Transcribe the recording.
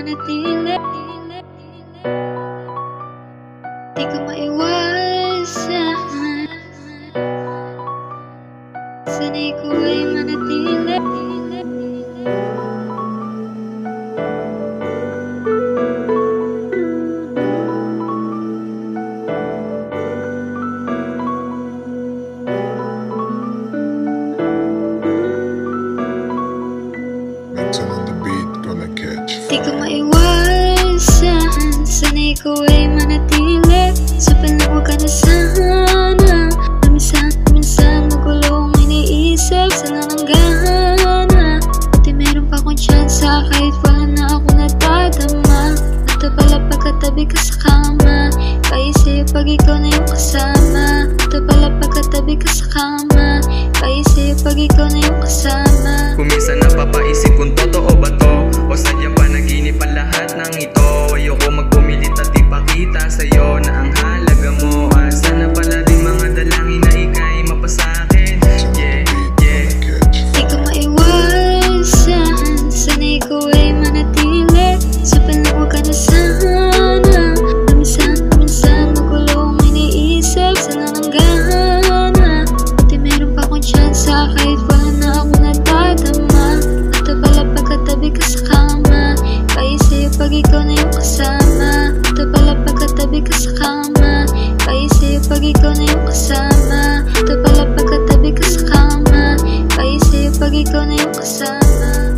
manatili. Di ko maiwasan, sana'y ko ay manatili. Di ko maiwasan, sana'y ko ay manatili. Sa palawag ka na sana, minsan magulong iniisip. Sana nanggana, di meron pa akong tsansa kahit wala na ako natadama. At pala pagkatabi ka sa kama, paisip pag ikaw na yung kasama. At pala pagkatabi ka sa kama, paisip pag ikaw na yung kasama. Kung minsan napapaisip kung totoo ba to, o sadya pa naginip ang lahat ng ito. Ayoko magpumilit at ipakita sa'yo na ang halaga mo. Sana pala di mga dalangin na ika'y mapasakin. Yeah, yeah. Di ko maiwasan, sana'y ko ay manatili. Sa palawag ka na sana, minsan magulong iniisip. Sana nanggana, di meron pa akong tsansa kahit wala na ako natadama. At pala pagkatabi ka sa kama, paisip pag ikaw na yung kasama. At pala pagkatabi ka sa kama, paisip pag ikaw na yung kasama. At pala pagkatabi ka sa kama, paisip pag ikaw na yung kasama.